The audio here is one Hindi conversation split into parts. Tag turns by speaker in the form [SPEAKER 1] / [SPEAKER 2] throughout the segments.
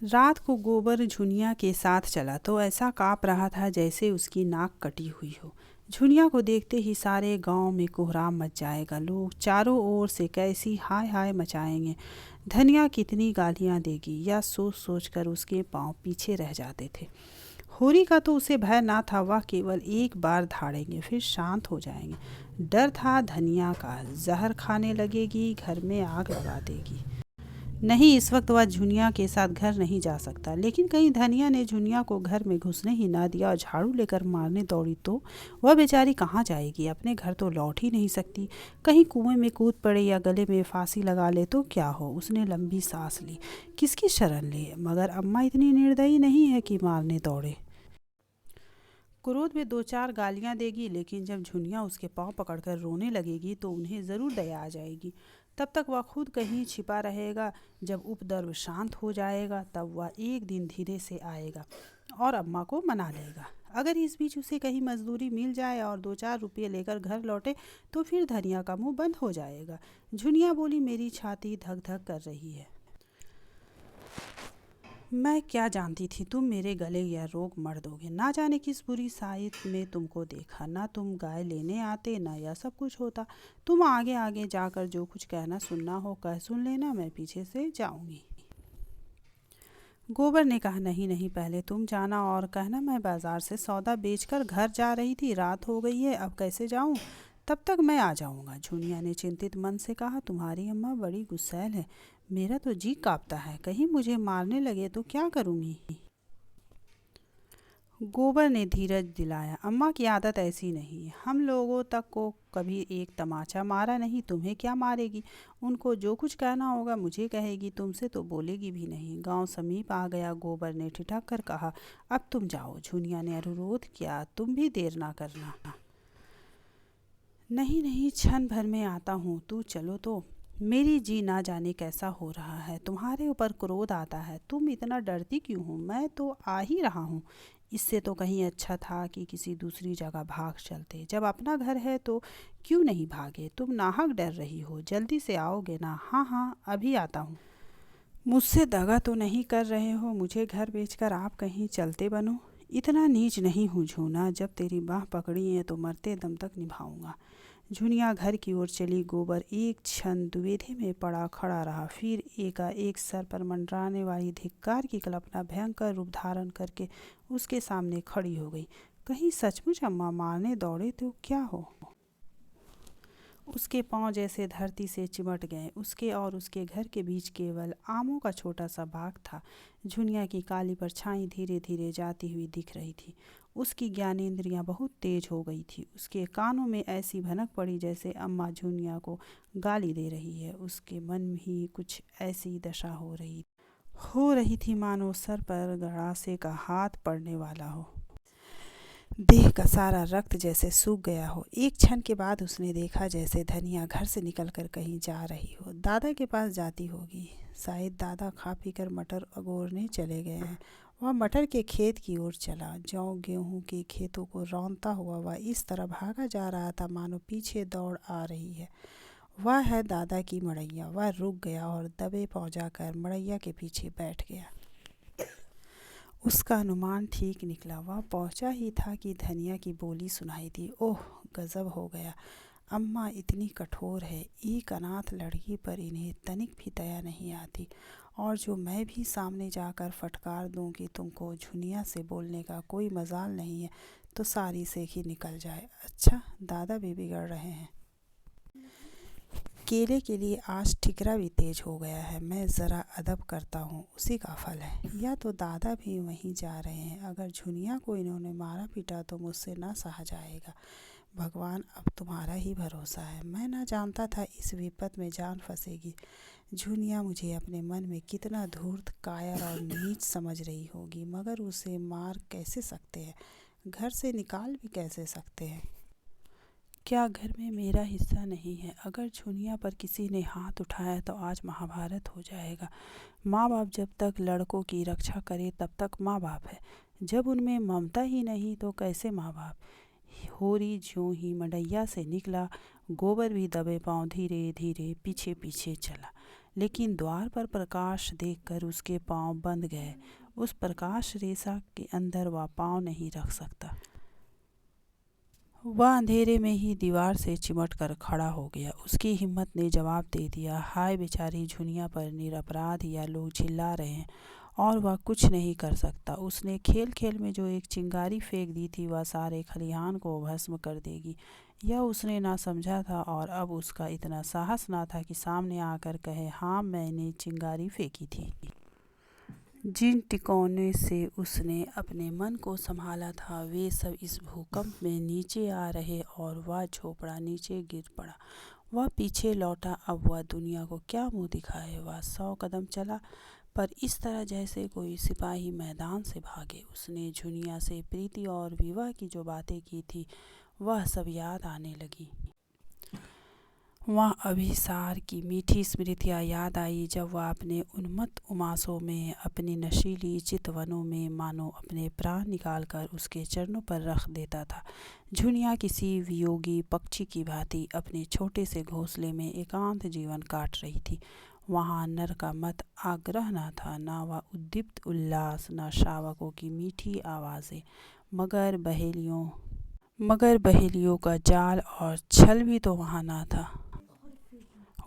[SPEAKER 1] रात को गोबर झुनिया के साथ चला तो ऐसा काँप रहा था जैसे उसकी नाक कटी हुई हो। झुनिया को देखते ही सारे गांव में कोहराम मच जाएगा। लोग चारों ओर से कैसी हाय हाय मचाएंगे। धनिया कितनी गालियां देगी, या सोच सोच कर उसके पांव पीछे रह जाते थे। होरी का तो उसे भय ना था, वह केवल एक बार धाड़ेंगे फिर शांत हो जाएंगे। डर था धनिया का, जहर खाने लगेगी, घर में आग लगा देगी। नहीं, इस वक्त वह झुनिया के साथ घर नहीं जा सकता। लेकिन कहीं धनिया ने झुनिया को घर में घुसने ही ना दिया और झाड़ू लेकर मारने दौड़ी तो वह बेचारी कहाँ जाएगी। अपने घर तो लौट ही नहीं सकती। कहीं कुएं में कूद पड़े या गले में फांसी लगा ले तो क्या हो। उसने लंबी सांस ली। किसकी शरण ले, मगर अम्मा इतनी निर्दयी नहीं है कि मारने दौड़े। क्रोध में दो चार गालियां देगी, लेकिन जब झुनिया उसके पांव पकड़कर रोने लगेगी तो उन्हें ज़रूर दया आ जाएगी। तब तक वह खुद कहीं छिपा रहेगा। जब उपद्रव शांत हो जाएगा तब वह एक दिन धीरे से आएगा और अम्मा को मना लेगा। अगर इस बीच उसे कहीं मजदूरी मिल जाए और 2-4 रुपये लेकर घर लौटे तो फिर धनिया का मुंह बंद हो जाएगा। झुनिया बोली, मेरी छाती धक धक कर रही है। मैं क्या जानती थी तुम मेरे गले या रोग मर दोगे। ना जाने किस बुरी साइत में तुमको देखा। ना तुम गाय लेने आते, ना यह सब कुछ होता। तुम आगे आगे जाकर जो कुछ कहना सुनना हो कह सुन लेना, मैं पीछे से जाऊंगी। गोबर ने कहा, नहीं नहीं, पहले तुम जाना और कहना मैं बाजार से सौदा बेचकर घर जा रही थी। रात हो गई है, अब कैसे जाऊं। तब तक मैं आ जाऊंगा। झुनिया ने चिंतित मन से कहा, तुम्हारी अम्मा बड़ी गुस्सैल है। मेरा तो जी कांपता है, कहीं मुझे मारने लगे तो क्या करूंगी। गोबर ने धीरज दिलाया, अम्मा की आदत ऐसी नहीं है। हम लोगों तक को कभी एक तमाचा मारा नहीं, तुम्हें क्या मारेगी। उनको जो कुछ कहना होगा मुझे कहेगी, तुमसे तो बोलेगी भी नहीं। गांव समीप आ गया। गोबर ने ठिठक कर कहा, अब तुम जाओ। झुनिया ने अनुरोध किया, तुम भी देर ना करना। नहीं नहीं, क्षण भर में आता हूँ, तू चलो तो। मेरी जी ना जाने कैसा हो रहा है। तुम्हारे ऊपर क्रोध आता है। तुम इतना डरती क्यों हो। मैं तो आ ही रहा हूँ। इससे तो कहीं अच्छा था कि किसी दूसरी जगह भाग चलते। जब अपना घर है तो क्यों नहीं भागे। तुम नाहक डर रही हो। जल्दी से आओगे ना। हाँ हाँ, अभी आता हूँ। मुझसे दगा तो नहीं कर रहे हो। मुझे घर बेचकर आप कहीं चलते बनो। इतना नीच नहीं हूँ झूना। जब तेरी बाह पकड़ी है तो मरते दम तक निभाऊंगा। झुनिया घर की ओर चली। गोबर एक क्षण दुविधा में पड़ा खड़ा रहा। फिर एकाएक सर पर मंडराने वाली धिक्कार की कल्पना भयंकर रूप धारण करके उसके सामने खड़ी हो गई। कहीं सचमुच अम्मा मारने दौड़े तो क्या हो। उसके पांव जैसे धरती से चिमट गए। उसके और उसके घर के बीच केवल आमों का छोटा सा बाग था। झुनिया की काली परछाई धीरे धीरे जाती हुई दिख रही थी। उसकी ज्ञानेंद्रियां बहुत तेज हो गई थी। उसके कानों में ऐसी भनक पड़ी जैसे अम्मा झुनिया को गाली दे रही है। उसके मन में ही कुछ ऐसी दशा हो रही थी मानो सर पर गड़ासे का हाथ पड़ने वाला हो। देह का सारा रक्त जैसे सूख गया हो। एक क्षण के बाद उसने देखा जैसे धनिया घर से निकलकर कहीं जा रही हो। दादा के पास जाती होगी। शायद दादा खा पी कर मटर अगोरने चले गए हैं। वह मटर के खेत की ओर चला। जौ गेहूं के खेतों को रौंदता हुआ वह इस तरह भागा जा रहा था मानो पीछे दौड़ आ रही है। वह है दादा की मड़ैया। वह रुक गया और दबे पांव जाकर मड़ैया के पीछे बैठ गया। उसका अनुमान ठीक निकला। वह पहुंचा ही था कि धनिया की बोली सुनाई दी। ओह, गजब हो गया। अम्मा इतनी कठोर है। एक अनाथ लड़की पर इन्हें तनिक भी दया नहीं आती। और जो मैं भी सामने जाकर फटकार दूं कि तुमको झुनिया से बोलने का कोई मजाल नहीं है तो सारी सेखी निकल जाए। अच्छा, दादा भी बिगड़ रहे हैं। केले के लिए आज ठिकरा भी तेज हो गया है। मैं ज़रा अदब करता हूँ, उसी का फल है। या तो दादा भी वहीं जा रहे हैं। अगर झुनिया को इन्होंने मारा पीटा तो मुझसे ना सहा जाएगा। भगवान, अब तुम्हारा ही भरोसा है। मैं ना जानता था इस विपत में जान फंसेगी। झुनिया मुझे अपने मन में कितना धूर्त, कायर और नीच समझ रही होगी, मगर उसे मार कैसे सकते हैं, घर से निकाल भी कैसे सकते हैं। क्या घर में मेरा हिस्सा नहीं है। अगर झुनिया पर किसी ने हाथ उठाया तो आज महाभारत हो जाएगा। माँ बाप जब तक लड़कों की रक्षा करे तब तक माँ बाप है। जब उनमें ममता ही नहीं तो कैसे माँ बाप। होरी ज्यों ही मड़ैया से निकला, गोबर भी दबे पांव धीरे धीरे पीछे पीछे चला। लेकिन द्वार पर प्रकाश देखकर उसके पांव बंध गए। उस प्रकाश रेखा के अंदर वह पांव नहीं रख सकता। वह अंधेरे में ही दीवार से चिमट कर खड़ा हो गया। उसकी हिम्मत ने जवाब दे दिया, हाय बेचारी झुनिया पर निरपराध यह लोग चिल्ला रहे हैं और वह कुछ नहीं कर सकता। उसने खेल खेल में जो एक चिंगारी फेंक दी थी वह सारे खलिहान को भस्म कर देगी, यह उसने ना समझा था। और अब उसका इतना साहस ना था कि सामने आकर कहे, हाँ मैंने चिंगारी फेंकी थी। जिन टिकोने से उसने अपने मन को संभाला था वे सब इस भूकंप में नीचे आ रहे और वह झोपड़ा नीचे गिर पड़ा। वह पीछे लौटा। अब वह दुनिया को क्या मुंह दिखाए। वह 100 कदम चला, पर इस तरह जैसे कोई सिपाही मैदान से भागे। उसने झुनिया से प्रीति और विवाह की जो बातें की थी वह सब याद आने लगी। वह अभिसार की मीठी स्मृतियाँ याद आई, जब वह अपने उन्मत्त उमासों में, अपनी नशीली चितवनों में मानो अपने प्राण निकालकर उसके चरणों पर रख देता था। झुनिया किसी वियोगी पक्षी की भांति अपने छोटे से घोंसले में एकांत जीवन काट रही थी। वहाँ नर का मत आग्रह न था, न वह उद्दीप्त उल्लास, न शावकों की मीठी आवाज़ें, मगर बहेलियों का जाल और छल भी तो वहाँ न था।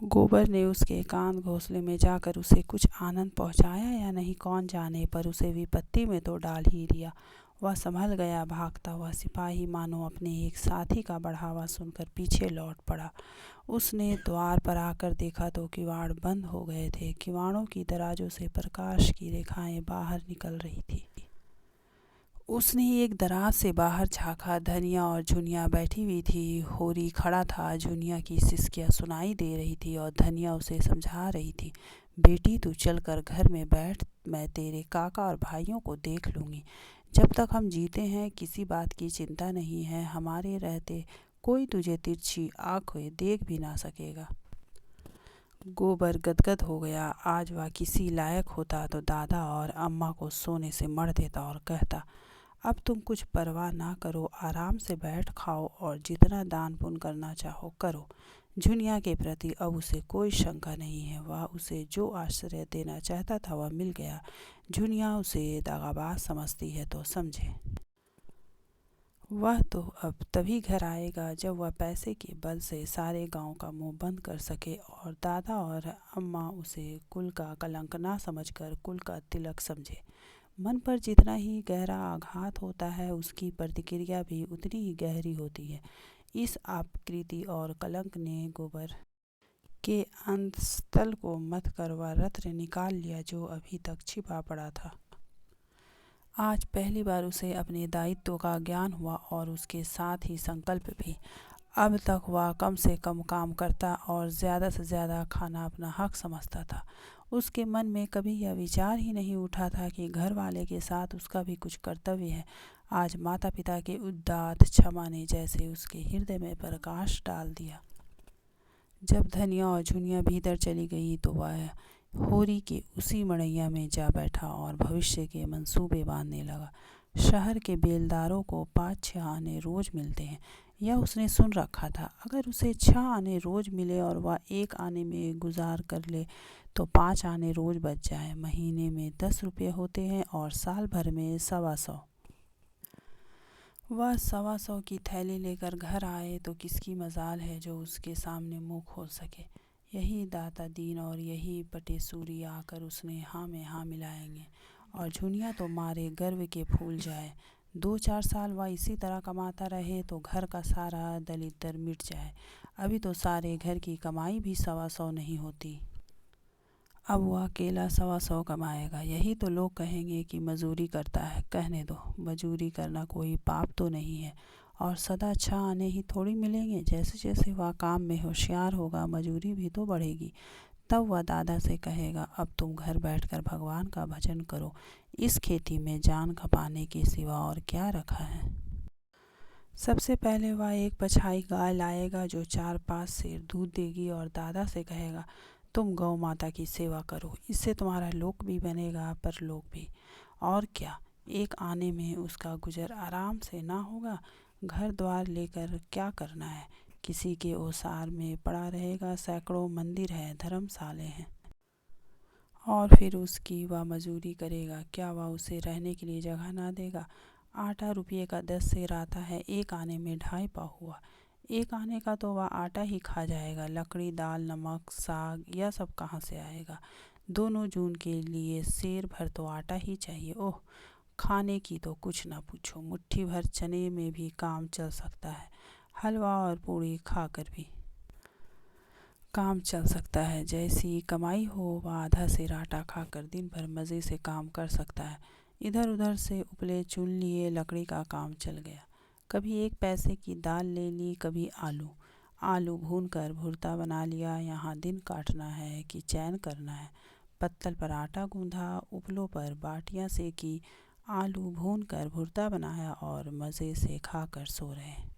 [SPEAKER 1] गोबर ने उसके एकांत घोंसले में जाकर उसे कुछ आनंद पहुंचाया या नहीं कौन जाने, पर उसे विपत्ति में तो डाल ही दिया। वह संभल गया। भागता हुआ सिपाही मानो अपने एक साथी का बढ़ावा सुनकर पीछे लौट पड़ा। उसने द्वार पर आकर देखा तो किवाड़ बंद हो गए थे। किवाड़ों की दराजों से प्रकाश की रेखाएं बाहर निकल रही थी। उसने एक दराज से बाहर झाँका। धनिया और झुनिया बैठी हुई थी। होरी खड़ा था। झुनिया की सिसकियाँ सुनाई दे रही थी और धनिया उसे समझा रही थी, बेटी तू चल कर घर में बैठ, मैं तेरे काका और भाइयों को देख लूँगी। जब तक हम जीते हैं किसी बात की चिंता नहीं है। हमारे रहते कोई तुझे तिरछी आंखें देख भी ना सकेगा। गोबर गदगद हो गया। आज वह किसी लायक होता तो दादा और अम्मा को सोने से मढ़ देता और कहता, अब तुम कुछ परवाह ना करो, आराम से बैठ खाओ और जितना दान पुण्य करना चाहो करो। झुनिया के प्रति अब उसे कोई शंका नहीं है। वह उसे जो आश्रय देना चाहता था वह मिल गया। झुनिया उसे दगाबाज समझती है तो समझे। वह तो अब तभी घर आएगा जब वह पैसे के बल से सारे गांव का मुंह बंद कर सके और दादा और अम्मा उसे कुल का कलंक ना समझकर कुल का तिलक समझे। मन पर जितना ही गहरा आघात होता है उसकी प्रतिक्रिया भी उतनी ही गहरी होती है। इस अपकीर्ति और कलंक ने गोबर के अंतस्थल को मथ कर वह रत्न निकाल लिया जो अभी तक छिपा पड़ा था। आज पहली बार उसे अपने दायित्व का ज्ञान हुआ और उसके साथ ही संकल्प भी। अब तक वह कम से कम काम करता और ज़्यादा से ज़्यादा खाना अपना हक समझता था। उसके मन में कभी यह विचार ही नहीं उठा था कि घर वाले के साथ उसका भी कुछ कर्तव्य है। आज माता पिता के उदात्त क्षमा ने जैसे उसके हृदय में प्रकाश डाल दिया। जब धनिया और झुनिया भीतर चली गई तो वह होरी के उसी मड़ैया में जा बैठा और भविष्य के मंसूबे बांधने लगा। शहर के बेलदारों को 5-6 आने रोज मिलते हैं, यह उसने सुन रखा था। अगर उसे 6 आने रोज मिले और वह 1 आने में गुजार कर ले तो 5 आने रोज बच जाए। महीने में 10 रुपये होते हैं और साल भर में 125। वह 125 की थैली लेकर घर आए तो किसकी मजाल है जो उसके सामने मुंह खोल सके। यही दाता दीन और यही पटेसूरी आकर उसने हाँ में हाँ मिलाएंगे और झुनिया तो मारे गर्व के फूल जाए। 2-4 साल वह इसी तरह कमाता रहे तो घर का सारा दलिद्दर मिट जाए। अभी तो सारे घर की कमाई भी 125 नहीं होती। अब वह अकेला 125 कमाएगा। यही तो लोग कहेंगे कि मजूरी करता है। कहने दो, मजूरी करना कोई पाप तो नहीं है और सदा 6 आने ही थोड़ी मिलेंगे। जैसे जैसे वह काम में होशियार होगा मजूरी भी तो बढ़ेगी। तब वह दादा से कहेगा, अब तुम घर बैठकर भगवान का भजन करो, इस खेती में जान खपाने के सिवा और क्या रखा है। सबसे पहले वह एक बछाई गाय लाएगा जो 4-5 सेर दूध देगी और दादा से कहेगा, तुम गौ माता की सेवा करो, इससे तुम्हारा लोक भी बनेगा परलोक भी। और क्या, 1 आने में उसका गुजर आराम से ना होगा। घर द्वार लेकर क्या करना है, किसी के ओसार में पड़ा रहेगा। सैकड़ों मंदिर हैं, धर्मशाले हैं। और फिर उसकी वह मजूरी करेगा, क्या वह उसे रहने के लिए जगह ना देगा। आटा रुपये का 10 सेर आता है, एक आने में 2.5 पाव हुआ। एक आने का तो वह आटा ही खा जाएगा, लकड़ी दाल नमक साग यह सब कहाँ से आएगा। 2 जून के लिए सेर भर तो आटा ही चाहिए। ओह, खाने की तो कुछ ना पूछो, मुट्ठी भर चने में भी काम चल सकता है। हलवा और पूड़ी खाकर भी काम चल सकता है। जैसी कमाई हो वह आधा सेर आटा खाकर दिन भर मज़े से काम कर सकता है। इधर उधर से उपले चुन लिए, लकड़ी का काम चल गया। कभी 1 पैसे की दाल ले ली, कभी आलू भून कर भुर्ता बना लिया। यहाँ दिन काटना है कि चैन करना है। पत्तल पर आटा गूंधा, उपलों पर बाटियाँ सेकी, आलू भून कर भुर्ता बनाया और मज़े से खाकर सो रहे।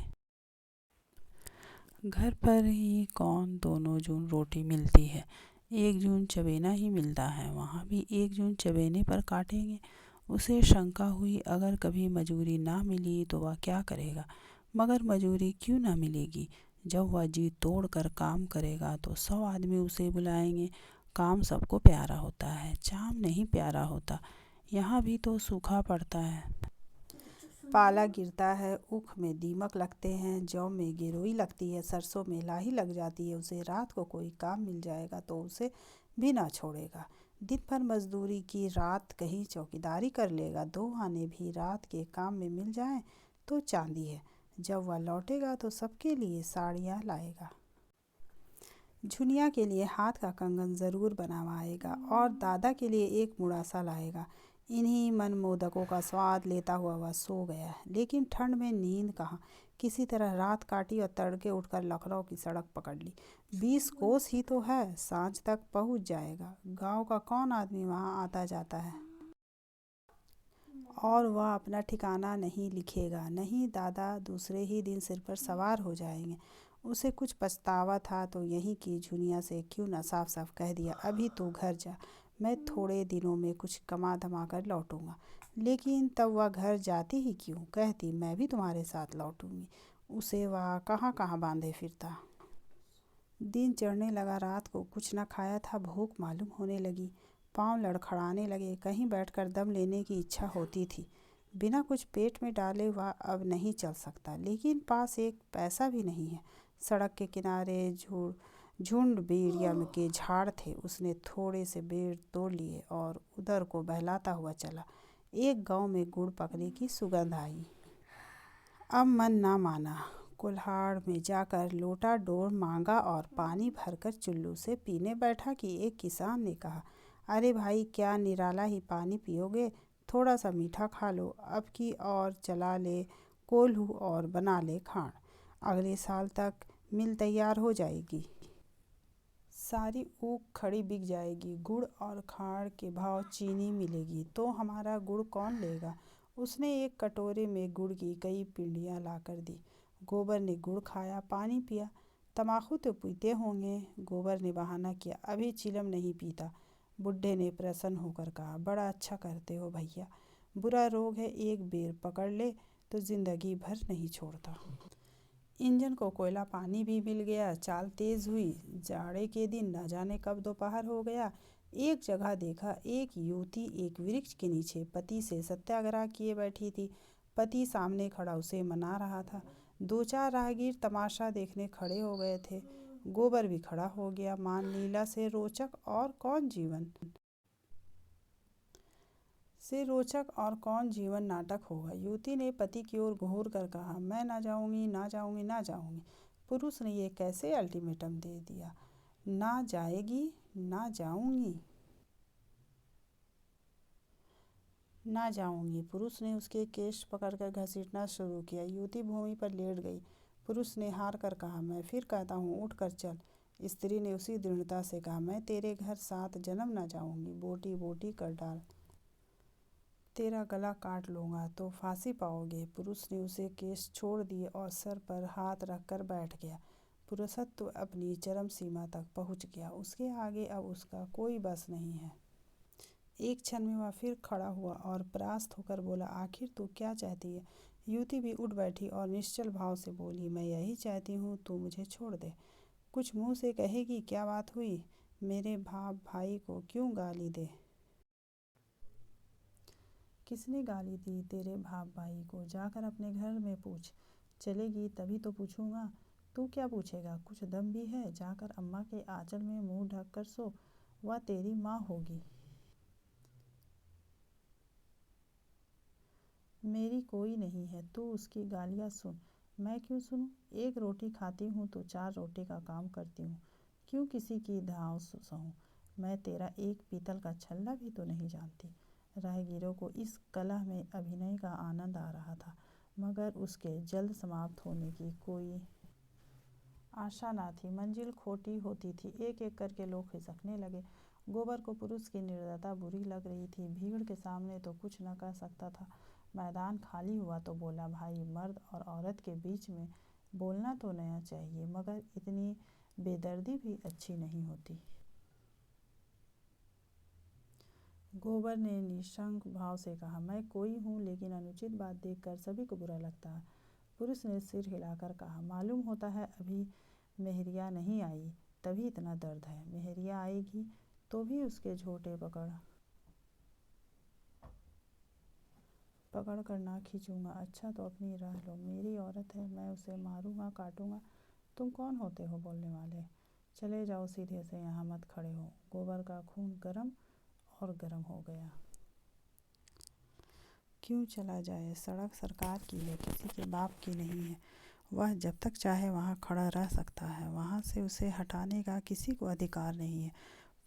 [SPEAKER 1] घर पर ही कौन 2 जून रोटी मिलती है, 1 जून चबेना ही मिलता है, वहाँ भी 1 जून चबेने पर काटेंगे। उसे शंका हुई, अगर कभी मजूरी ना मिली तो वह क्या करेगा। मगर मजूरी क्यों ना मिलेगी, जब वह जी तोड़ कर काम करेगा तो 100 आदमी उसे बुलाएंगे। काम सबको प्यारा होता है, चाम नहीं प्यारा होता। यहाँ भी तो सूखा पड़ता है, पाला गिरता है, ऊख में दीमक लगते हैं, जौ में गिरोई लगती है, सरसों में लाही लग जाती है। उसे रात को कोई काम मिल जाएगा तो उसे भी ना छोड़ेगा। दिन भर मजदूरी की, रात कहीं चौकीदारी कर लेगा। 2 आने भी रात के काम में मिल जाएं तो चांदी है। जब वह लौटेगा तो सबके लिए साड़ियाँ लाएगा। झुनिया के लिए हाथ का कंगन ज़रूर बनवाएगा और दादा के लिए एक मुड़ासा लाएगा। इन्हीं मनमोदकों का स्वाद लेता हुआ वह सो गया। लेकिन ठंड में नींद कहाँ, किसी तरह रात काटी और तड़के उठकर लखनऊ की सड़क पकड़ ली। 20 कोस ही तो है, सांझ तक पहुंच जाएगा। गांव का कौन आदमी वहां आता जाता है। और वह अपना ठिकाना नहीं लिखेगा। नहीं, दादा दूसरे ही दिन सिर पर सवार हो जाएंगे। उसे कुछ पछतावा था तो यहीं की झुनिया से क्यों न साफ साफ कह दिया, अभी तू घर जा, मैं थोड़े दिनों में कुछ कमा धमा कर लौटूंगा। लेकिन तब वह घर जाती ही क्यों, कहती मैं भी तुम्हारे साथ लौटूंगी। उसे वह कहाँ कहाँ बांधे फिरता। दिन चढ़ने लगा, रात को कुछ न खाया था, भूख मालूम होने लगी, पाँव लड़खड़ाने लगे, कहीं बैठकर दम लेने की इच्छा होती थी। बिना कुछ पेट में डाले वह अब नहीं चल सकता, लेकिन पास 1 पैसा भी नहीं है। सड़क के किनारे झुंड बेरिया के झाड़ थे। उसने थोड़े से बेर तोड़ लिए और उधर को बहलाता हुआ चला। एक गांव में गुड़ पकने की सुगंध आई। अब मन ना माना, कुल्हाड़ में जाकर लोटा डोर मांगा और पानी भरकर चुल्लू से पीने बैठा कि एक किसान ने कहा, अरे भाई, क्या निराला ही पानी पियोगे, थोड़ा सा मीठा खा लो, अब की और चला ले कोल्हू और बना ले खाण, अगले साल तक मिल तैयार हो जाएगी। सारी ऊख खड़ी बिक जाएगी, गुड़ और खाड़ के भाव चीनी मिलेगी तो हमारा गुड़ कौन लेगा। उसने एक कटोरे में गुड़ की कई पिंडियाँ लाकर दी। गोबर ने गुड़ खाया, पानी पिया। तम्बाकू तो पीते होंगे, गोबर ने बहाना किया, अभी चिलम नहीं पीता। बुढ़े ने प्रसन्न होकर कहा, बड़ा अच्छा करते हो भैया, बुरा रोग है, एक बेर पकड़ ले तो जिंदगी भर नहीं छोड़ता। इंजन को कोयला पानी भी मिल गया, चाल तेज हुई। जाड़े के दिन न जाने कब दोपहर हो गया। एक जगह देखा, एक युवती एक वृक्ष के नीचे पति से सत्याग्रह किए बैठी थी। पति सामने खड़ा उसे मना रहा था। 2-4 राहगीर तमाशा देखने खड़े हो गए थे। गोबर भी खड़ा हो गया। मान लीला से रोचक और कौन जीवन नाटक होगा। युवती ने पति की ओर घूर कर कहा, मैं ना जाऊंगी, ना जाऊंगी, ना जाऊंगी। पुरुष ने ये कैसे अल्टीमेटम दे दिया, ना जाएगी, ना जाऊंगी, ना जाऊंगी। पुरुष ने उसके केश पकड़कर घसीटना शुरू किया। युवती भूमि पर लेट गई। पुरुष ने हार कर कहा, मैं फिर कहता हूँ, उठ कर चल। स्त्री ने उसी दृढ़ता से कहा, मैं तेरे घर 7 जन्म ना जाऊंगी, बोटी बोटी कर डाल, तेरा गला काट लूँगा तो फांसी पाओगे। पुरुष ने उसे केस छोड़ दिए और सर पर हाथ रखकर बैठ गया। पुरुषत्व अपनी चरम सीमा तक पहुँच गया, उसके आगे अब उसका कोई बस नहीं है। एक क्षण में वह फिर खड़ा हुआ और परास्त होकर बोला, आखिर तू क्या चाहती है। युवती भी उठ बैठी और निश्चल भाव से बोली, मैं यही चाहती हूँ, तू मुझे छोड़ दे। कुछ मुँह से कहेगी, क्या बात हुई। मेरे बाप भाई को क्यों गाली दे? किसने गाली दी तेरे बाप भाई को? जाकर अपने घर में पूछ। चलेगी तभी तो पूछूंगा। तू क्या पूछेगा? कुछ दम भी है? जाकर अम्मा के आंचल में मुंह ढक कर सो, वह तेरी माँ होगी। मेरी कोई नहीं है, तू उसकी गालियाँ सुन। मैं क्यों सुनूं? एक रोटी खाती हूँ तो 4 रोटी का काम करती हूँ, क्यों किसी की धाव सहूं? मैं तेरा एक पीतल का छल्ला भी तो नहीं जानती। राहगीरों को इस कलह में अभिनय का आनंद आ रहा था, मगर उसके जल्द समाप्त होने की कोई आशा न थी। मंजिल खोटी होती थी। एक एक करके लोग खिसकने लगे। गोबर को पुरुष की निर्दयता बुरी लग रही थी। भीड़ के सामने तो कुछ न कह सकता था। मैदान खाली हुआ तो बोला, भाई, मर्द और औरत के बीच में बोलना तो नया चाहिए, मगर इतनी बेदर्दी भी अच्छी नहीं होती। गोबर ने निशंक भाव से कहा, मैं कोई हूँ, लेकिन अनुचित बात देखकर सभी को बुरा लगता है। पुरुष ने सिर हिलाकर कहा, मालूम होता है अभी मेहरिया नहीं आई, तभी इतना दर्द है। मेहरिया आएगी तो भी उसके झोटे पकड़ कर ना खींचूंगा। अच्छा तो अपनी राह लो, मेरी औरत है, मैं उसे मारूंगा काटूंगा। तुम कौन होते हो बोलने वाले? चले जाओ, सीधे से यहाँ मत खड़े हो। गोबर का खून गर्म और गर्म हो गया। क्यों चला जाए? सड़क सरकार की है, किसी के बाप की नहीं है। वह जब तक चाहे वहाँ खड़ा रह सकता है, वहाँ से उसे हटाने का किसी को अधिकार नहीं है।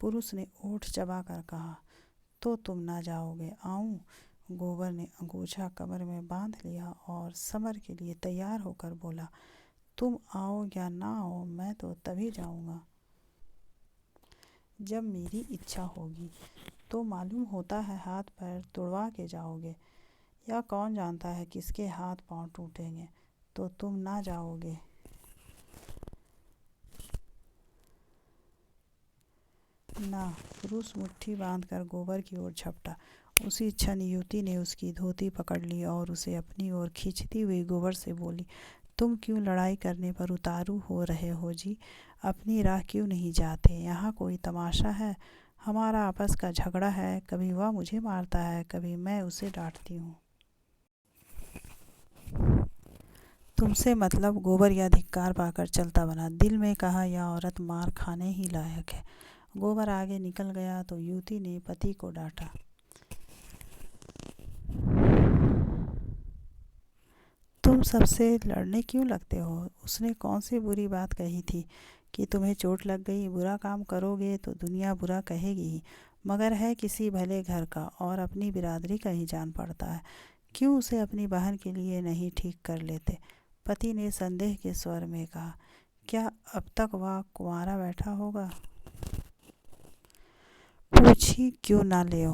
[SPEAKER 1] पुरुष ने ओठ चबाकर कहा, तो तुम ना जाओगे? आऊं? गोबर ने अंगूछा कमर में बांध लिया और समर के लिए तैयार होकर बोला, तुम आओ या ना आओ, मैं तो तभी जाऊंगा जब मेरी इच्छा होगी। तो मालूम होता है हाथ पैर तुड़वा के जाओगे, या कौन जानता है किसके हाथ पांव टूटेंगे। तो तुम ना जाओगे? ना। पुरुष मुट्ठी बांधकर गोबर की ओर झपटा। उसी क्षण युवती ने उसकी धोती पकड़ ली और उसे अपनी ओर खींचती हुई गोबर से बोली, तुम क्यों लड़ाई करने पर उतारू हो रहे हो जी? अपनी राह क्यों नहीं जाते? यहाँ कोई तमाशा है? हमारा आपस का झगड़ा है। कभी वह मुझे मारता है, कभी मैं उसे डांटती हूँ। तुमसे मतलब? गोबर या धिक्कार पाकर चलता बना। दिल में कहा, यह औरत मार खाने ही लायक है। गोबर आगे निकल गया तो युवती ने पति को डांटा, तुम सबसे लड़ने क्यों लगते हो? उसने कौन सी बुरी बात कही थी कि तुम्हें चोट लग गई? बुरा काम करोगे तो दुनिया बुरा कहेगी ही, मगर है किसी भले घर का और अपनी बिरादरी का ही जान पड़ता है। क्यों उसे अपनी बहन के लिए नहीं ठीक कर लेते? पति ने संदेह के स्वर में कहा, क्या अब तक वह कुंवारा बैठा होगा? पूछ ही क्यों ना ले?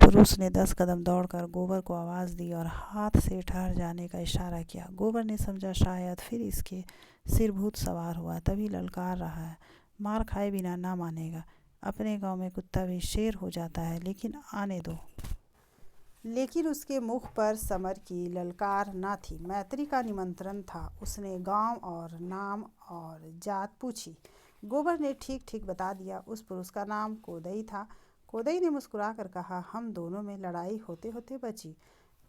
[SPEAKER 1] पुरुष ने 10 कदम दौड़कर गोबर को आवाज़ दी और हाथ से ठहर जाने का इशारा किया। गोबर ने समझा शायद फिर इसके सिर भूत सवार हुआ, तभी ललकार रहा है। मार खाए बिना ना मानेगा। अपने गांव में कुत्ता भी शेर हो जाता है, लेकिन आने दो। लेकिन उसके मुख पर समर की ललकार न थी। मैत्री का निमंत्रण था। उसने गांव और नाम और जात पूछी। गोबर ने ठीक ठीक बता दिया। उस पुरुष का नाम कोदई था। कोदई ने मुस्कुराकर कहा, हम दोनों में लड़ाई होते होते बची।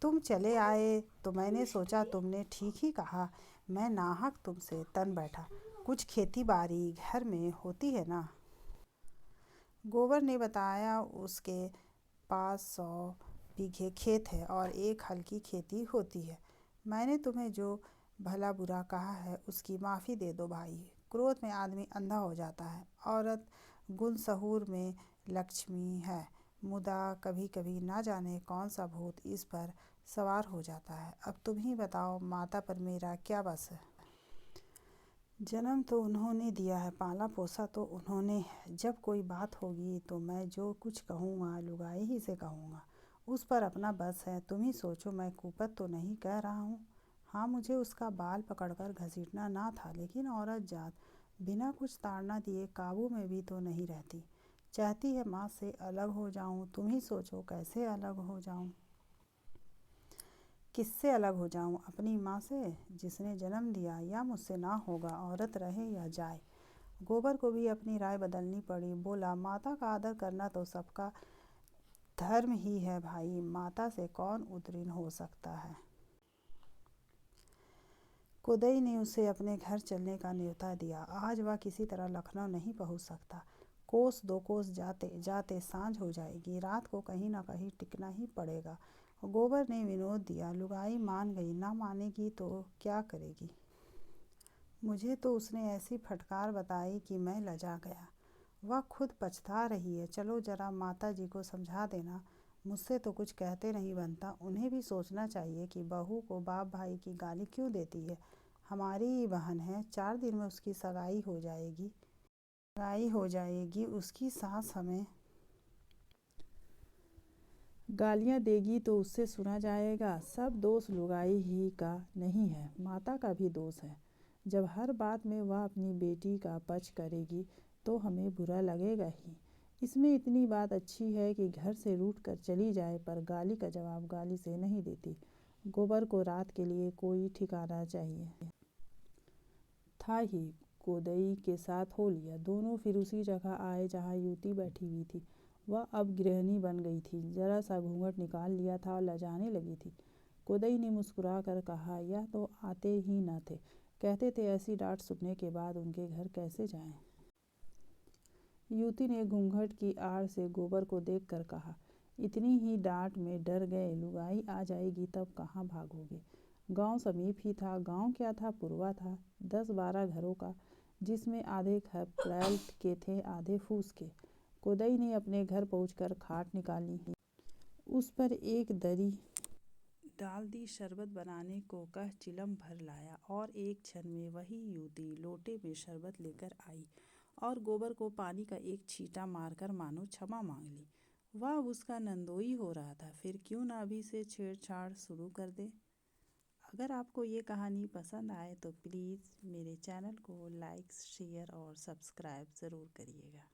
[SPEAKER 1] तुम चले आए तो मैंने सोचा तुमने ठीक ही कहा। मैं नाहक तुमसे तन बैठा। कुछ खेती बाड़ी घर में होती है ना? गोबर ने बताया, उसके पास 100 बीघे खेत है और एक हल की खेती होती है। मैंने तुम्हें जो भला बुरा कहा है उसकी माफ़ी दे दो भाई। क्रोध में आदमी अंधा हो जाता है। औरत गुण सहूर में लक्ष्मी है, मुदा कभी कभी ना जाने कौन सा भूत इस पर सवार हो जाता है। अब तुम ही बताओ, माता पर मेरा क्या बस है? जन्म तो उन्होंने दिया है, पाला पोसा तो उन्होंने है। जब कोई बात होगी तो मैं जो कुछ कहूँगा लुगाई ही से कहूँगा। उस पर अपना बस है। तुम ही सोचो, मैं कुपत तो नहीं कह रहा हूँ। हाँ, मुझे उसका बाल पकड़कर घसीटना ना था, लेकिन औरत जात बिना कुछ ताड़ना दिए काबू में भी तो नहीं रहती। चाहती है माँ से अलग हो जाऊँ। तुम ही सोचो कैसे अलग हो जाऊँ? किससे अलग हो जाऊं? अपनी माँ से जिसने जन्म दिया, या मुझसे ना होगा, औरत रहे या जाए। गोबर को भी अपनी राय बदलनी पड़ी। बोला, माता का आदर करना तो सबका धर्म ही है भाई, माता से कौन उद्रीन हो सकता है। कोदई ने उसे अपने घर चलने का न्योता दिया। आज वह किसी तरह लखनऊ नहीं पहुंच सकता। कोस 2 कोस जाते जाते सांझ हो जाएगी। रात को कहीं न कहीं टिकना ही पड़ेगा। गोबर ने विनोद दिया। लुगाई मान गई, ना मानेगी तो क्या करेगी। मुझे तो उसने ऐसी फटकार बताई कि मैं लजा गया। वह खुद पछता रही है। चलो जरा माता जी को समझा देना। मुझसे तो कुछ कहते नहीं बनता। उन्हें भी सोचना चाहिए कि बहू को बाप भाई की गाली क्यों देती है। हमारी ही बहन है। 4 दिन में उसकी सगाई हो जाएगी। उसकी सास हमें गालियाँ देगी तो उससे सुना जाएगा। सब दोष लुगाई ही का नहीं है, माता का भी दोष है। जब हर बात में वह अपनी बेटी का पक्ष करेगी तो हमें बुरा लगेगा ही। इसमें इतनी बात अच्छी है कि घर से रूठ कर चली जाए, पर गाली का जवाब गाली से नहीं देती। गोबर को रात के लिए कोई ठिकाना चाहिए था ही। कोदई के साथ हो लिया। दोनों फिर उसी जगह आए जहाँ युवती बैठी हुई थी। वह अब गृहिणी बन गई थी। जरा सा घूंघट निकाल लिया था और लजाने लगी थी। कोदई ने मुस्कुरा कर कहा, यह तो आते ही न थे। कहते थे ऐसी डांट सुनने के बाद उनके घर कैसे जाएं। युवती ने घूंघट की आड़ से गोबर को देखकर कहा, इतनी ही डांट में डर गए। लुगाई आ जाएगी तब कहाँ भागोगे। गांव समीप ही था। गांव क्या था, पुरवा था। 10-12 घरों का, जिसमें आधे खपरैल के थे, आधे फूस के। कोदई ने अपने घर पहुंचकर खाट निकाली। उस पर एक दरी डाल दी। शरबत बनाने को कह चिलम भर लाया और एक क्षण में वही युवती लोटे में शरबत लेकर आई और गोबर को पानी का एक छींटा मारकर मानो क्षमा मांग ली। वह उसका नंदोई हो रहा था। फिर क्यों ना अभी से छेड़छाड़ शुरू कर दे। अगर आपको ये कहानी पसंद आए तो प्लीज़ मेरे चैनल को लाइक, शेयर और सब्सक्राइब ज़रूर करिएगा।